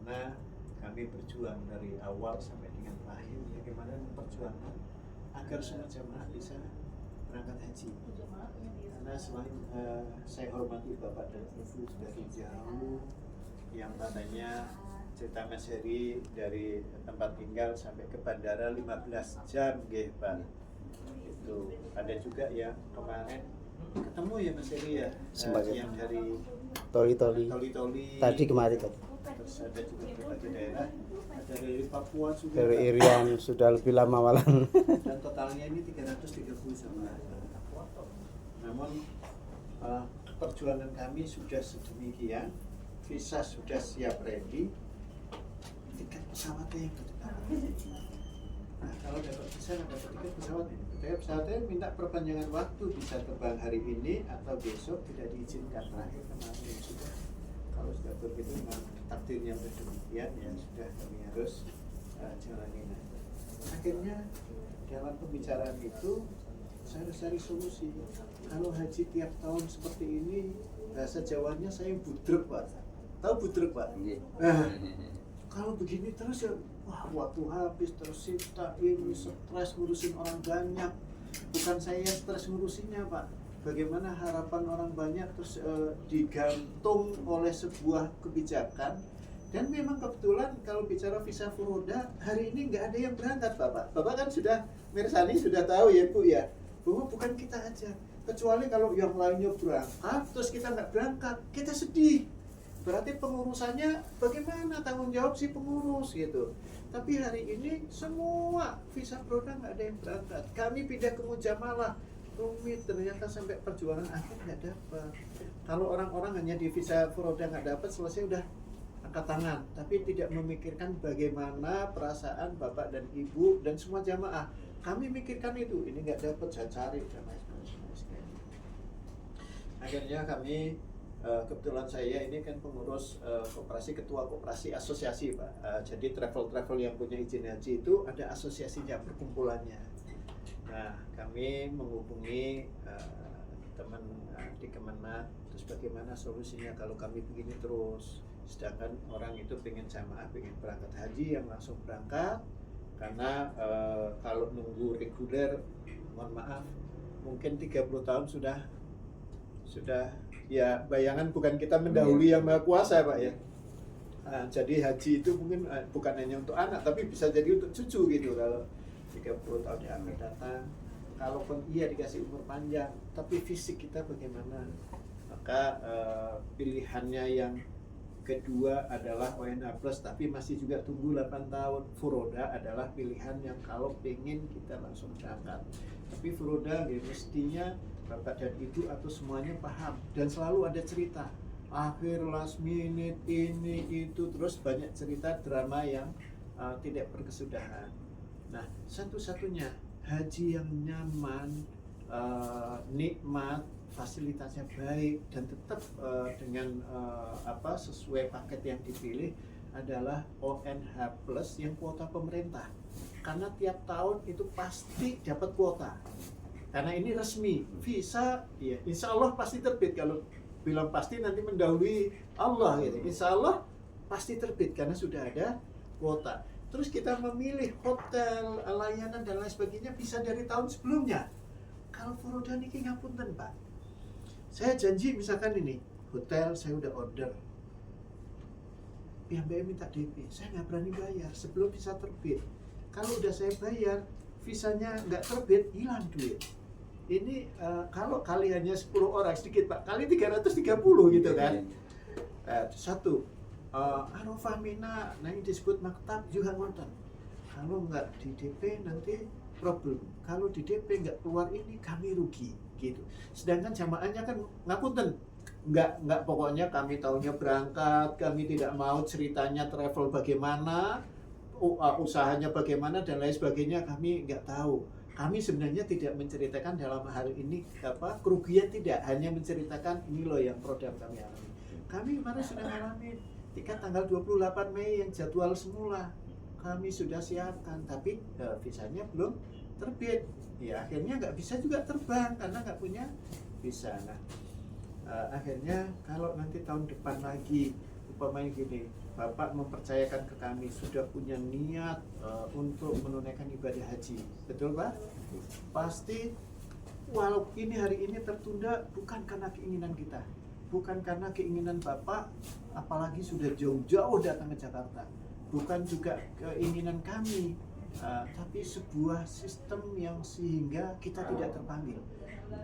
bagaimana kami berjuang dari awal sampai dengan terakhir, bagaimana memperjuangkan agar semua jamaah bisa berangkat haji. Karena selain saya hormati Bapak dan Ibu dari jauh, yang katanya cerita Mas Heri dari tempat tinggal sampai ke bandara 15 jam nggih, Pak. Itu ada juga yang kemarin ketemu ya Mas Heri ya, yang dari Toli-toli tadi kemarin tadi. Terus ada juga berbagai daerah, ada dari Papua juga, Dari Pak. Irian sudah lebih lama malah. Dan totalnya ini 330 sama. Namun perjuangan kami sudah sedemikian, visa sudah siap ready, tiket pesawatnya yang berdekat. Nah, kalau dapat visa, dapat tiket pesawat ini. Tiket pesawatnya minta perpanjangan waktu, bisa terbang hari ini atau besok, tidak diizinkan. Terakhir kemarin yang sudah, kalau sudah begitu memang takdirnya demikian, ya sudah kami harus jalani. Akhirnya dalam pembicaraan itu saya harus cari solusi. Kalau haji tiap tahun seperti ini, bahasa Jawanya saya budrek, Pak. Tahu budrek, Pak? Nah, kalau begini terus ya, wah, waktu habis, tersita ini, stres ngurusin orang banyak. Bukan saya yang stres ngurusinnya, Pak. Bagaimana harapan orang banyak terus digantung oleh sebuah kebijakan. Dan memang kebetulan kalau bicara visa furoda, hari ini nggak ada yang berangkat, Bapak. Bapak kan sudah, Mirsani sudah tahu ya, Bu ya, bahwa bukan kita aja. Kecuali kalau yang lainnya berangkat, terus kita nggak berangkat, kita sedih. Berarti pengurusannya bagaimana, tanggung jawab si pengurus gitu. Tapi hari ini semua visa furoda nggak ada yang berangkat. Kami pindah ke Mujamalah, rumit, ternyata sampai perjuangan akhir nggak dapat. Kalau orang-orang hanya di visa furoda nggak dapat, selesai udah angkat tangan, tapi tidak memikirkan bagaimana perasaan Bapak dan Ibu dan semua jamaah. Kami mikirkan itu, ini nggak dapat, saya cari dan lain sebagainya. Akhirnya kami, kebetulan saya ini kan pengurus koperasi, ketua koperasi asosiasi, Pak. Jadi travel yang punya izin haji itu ada asosiasinya, perkumpulannya. Nah, kami menghubungi teman di Kemenak, terus bagaimana solusinya kalau kami begini terus. Sedangkan orang itu pengen jamaah, pengen berangkat haji yang langsung berangkat. Karena kalau nunggu reguler, mohon maaf, mungkin 30 tahun sudah ya, bayangan bukan kita mendahului yang Maha Kuasa, Pak ya. Jadi haji itu mungkin bukan hanya untuk anak, tapi bisa jadi untuk cucu gitu kalau 30 tahun yang akan datang. Kalaupun iya dikasih umur panjang, tapi fisik kita bagaimana? Maka pilihannya yang kedua adalah ONA Plus, tapi masih juga tunggu 8 tahun. Furoda adalah pilihan yang kalau pengen kita langsung berangkat. Tapi Furoda mestinya Bapak dan Ibu atau semuanya paham, dan selalu ada cerita akhir last minute ini itu, terus banyak cerita drama yang tidak berkesudahan. Nah, satu-satunya haji yang nyaman, nikmat, fasilitasnya baik, dan tetap dengan sesuai paket yang dipilih adalah ONH Plus yang kuota pemerintah. Karena tiap tahun itu pasti dapat kuota. Karena ini resmi, visa ya insya Allah pasti terbit. Kalau bilang pasti nanti mendahului Allah gitu. Insya Allah pasti terbit karena sudah ada kuota. Terus kita memilih hotel, layanan dan lain sebagainya bisa dari tahun sebelumnya. Kalau furoda niki ngapunten, Pak. Saya janji misalkan ini hotel saya udah order, pihak BM minta DP, saya nggak berani bayar sebelum visa terbit. Kalau udah saya bayar, visanya nggak terbit, hilang duit. Ini kalau kali hanya 10 orang sedikit, Pak, kali 330 gitu kan. Satu, Arafah Mina, nah ini disebut maktab juga ngonten. Kalau nggak di DP nanti problem. Kalau di DP nggak keluar ini kami rugi gitu. Sedangkan jamaahnya kan ngapunten, nggak pokoknya kami tahunya berangkat, kami tidak mau ceritanya travel bagaimana, usahanya bagaimana dan lain sebagainya, kami nggak tahu. Kami sebenarnya tidak menceritakan dalam hal ini kerugian, tidak, hanya menceritakan ini loh yang produk kami alami. Kami kemarin sudah alami tiket tanggal 28 Mei yang jadwal semula. Kami sudah siapkan, tapi visanya belum terbit. Ya akhirnya nggak bisa juga terbang karena nggak punya visa. Nah, akhirnya kalau nanti tahun depan lagi, umpamanya gini, Bapak mempercayakan ke kami sudah punya niat untuk menunaikan ibadah haji, betul Pak? Pasti walau ini hari ini tertunda bukan karena keinginan kita, bukan karena keinginan Bapak, apalagi sudah jauh-jauh datang ke Jakarta, bukan juga keinginan kami, tapi sebuah sistem yang sehingga kita tidak terpanggil.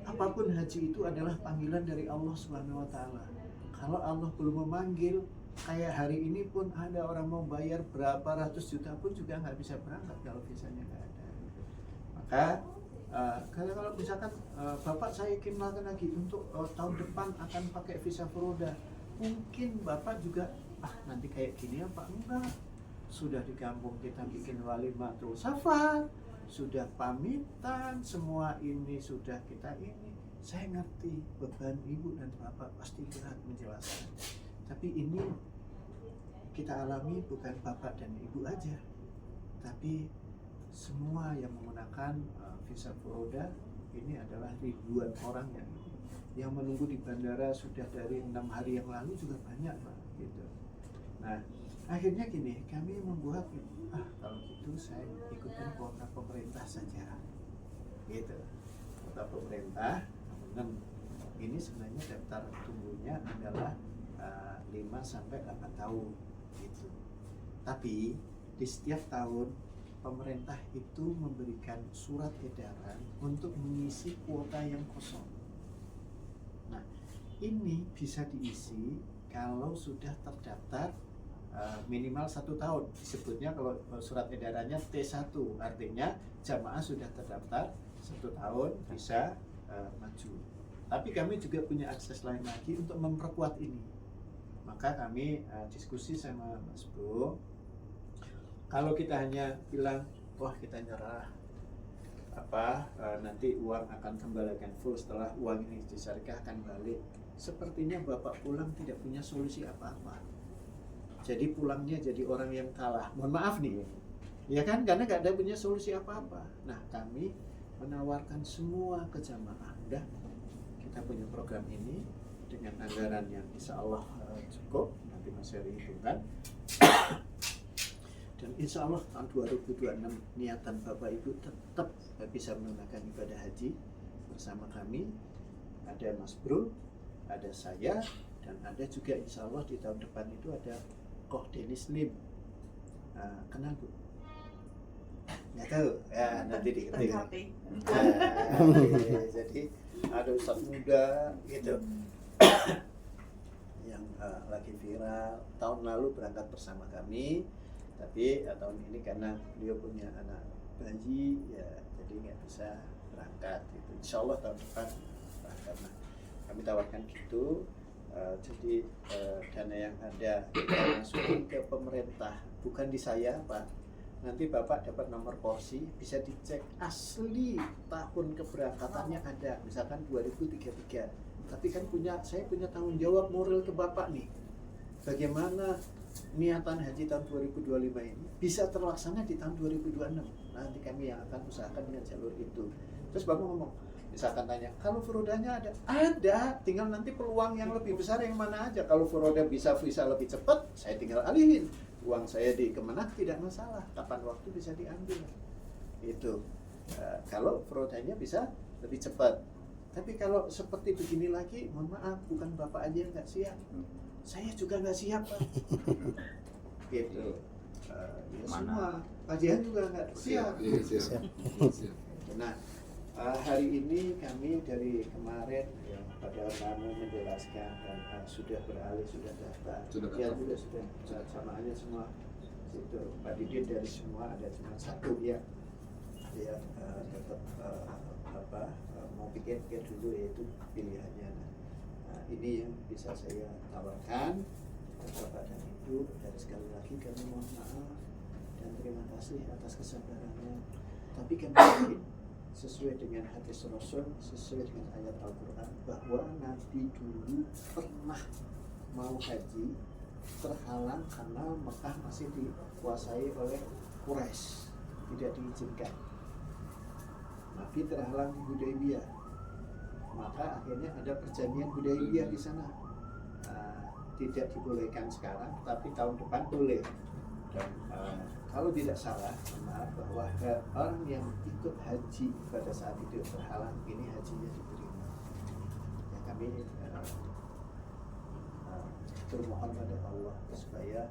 Apapun haji itu adalah panggilan dari Allah Subhanahu wa Ta'ala. Kalau Allah belum memanggil, kayak hari ini pun ada orang mau bayar berapa ratus juta pun juga nggak bisa berangkat kalau visanya nggak ada. Maka kalau misalkan Bapak saya kenalkan lagi untuk tahun depan akan pakai visa Furoda, mungkin Bapak juga nanti kayak gini apa enggak? Sudah di kampung kita bikin walimatul safar, sudah pamitan, semua ini sudah kita ini. Saya ngerti beban ibu dan bapak pasti berat menjelaskan. Tapi ini kita alami bukan bapak dan ibu aja, tapi semua yang menggunakan visa Furoda ini adalah ribuan orang yang menunggu di bandara sudah dari 6 hari yang lalu juga banyak Pak gitu. Nah akhirnya gini, kami membuat kalau gitu saya ikutin kuota pemerintah saja gitu, kuota pemerintah. Ini sebenarnya daftar tunggunya adalah 5-8 tahun gitu. Tapi di setiap tahun pemerintah itu memberikan surat edaran untuk mengisi kuota yang kosong. Nah, ini bisa diisi kalau sudah terdaftar minimal 1 tahun. Disebutnya kalau surat edarannya T1, artinya jamaah sudah terdaftar 1 tahun bisa maju. Tapi kami juga punya akses lain lagi untuk memperkuat ini. Maka kami diskusi sama Mas Bro, kalau kita hanya bilang wah kita nyerah nanti uang akan kembalikan full setelah uang ini disyarikahkan balik, sepertinya Bapak pulang tidak punya solusi apa-apa. Jadi pulangnya jadi orang yang kalah, mohon maaf nih ya kan, karena gak ada punya solusi apa-apa. Nah kami menawarkan semua ke jamaah, udah kita punya program ini dengan anggaran yang insya Allah cukup, nanti Mas Heri hitungkan. Dan insya Allah tahun 2026 niatan Bapak Ibu tetap bisa menunaikan ibadah haji bersama kami. Ada Mas Bro, ada saya, dan ada juga insya Allah di tahun depan itu ada Koh Denis Lim. Kenal Bu? Nggak tahu? Ya nanti diketahui. Jadi ada Ustadz muda gitu yang lagi viral, tahun lalu berangkat bersama kami, tapi tahun ini karena beliau punya anak bayi ya jadi nggak bisa berangkat gitu. Insya Allah tahun depan berangkat. Nah, kami tawarkan gitu. Jadi dana yang ada kita masukin ke pemerintah, bukan di saya Pak. Nanti Bapak dapat nomor porsi, bisa dicek asli tahun keberangkatannya ada, misalkan 2033. Tapi kan saya punya tanggung jawab moral ke Bapak nih. Bagaimana niatan haji tahun 2025 ini bisa terlaksana di tahun 2026. Nanti kami yang akan usahakan dengan jalur itu. Terus Bapak ngomong, misalkan tanya, kalau Furodanya ada, tinggal nanti peluang yang lebih besar yang mana aja. Kalau Furoda bisa visa lebih cepat, saya tinggal alihin. Uang saya di Kemenak tidak masalah, kapan waktu bisa diambil. Itu kalau Furodanya bisa lebih cepat. Tapi kalau seperti begini lagi, mohon maaf, bukan Bapak aja yang nggak siap, saya juga nggak siap Pak. Gitu. Ya semua, Pak Jihan juga nggak siap. Siap. Nah, hari ini kami dari kemarin yang pada kami menjelaskan dan sudah beralih, sudah daftar, ya sudah samaannya semua itu. Pak Didin dari semua ada cuma satu ya tetap mau pikir dulu, yaitu pilihannya. Nah, ini yang bisa saya tawarkan Bapak dan Ibu. Dan sekali lagi kami mohon maaf dan terima kasih atas kesabarannya. Tapi kami yakin sesuai dengan hadis Rasul, sesuai dengan ayat Al-Quran, bahwa Nabi dulu pernah mau haji terhalang karena Mekah masih dikuasai oleh Quraisy, tidak diizinkan. Nabi terhalang di Hudaybiyah, maka akhirnya ada perjanjian Hudaybiyah di sana. tidak dibolehkan sekarang, tapi tahun depan boleh. Dan kalau tidak salah, maaf, bahwa orang yang ikut haji pada saat itu berhalang, ini hajinya diterima. Ya, kami bermohon pada Allah supaya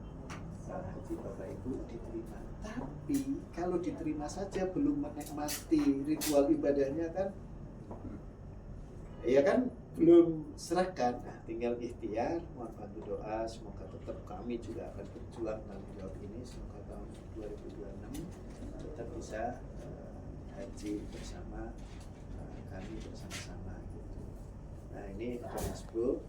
haji Bapak Ibu diterima. Tapi kalau diterima saja belum menikmati ritual ibadahnya kan, ya kan belum serahkan. Nah, tinggal ikhtiar, mohon bantu doa, semoga tetap kami juga akan berjuang dalam jawab ini. Semoga tahun 2026 tetap bisa haji bersama kami bersama-sama. Nah, ini Mas Bro.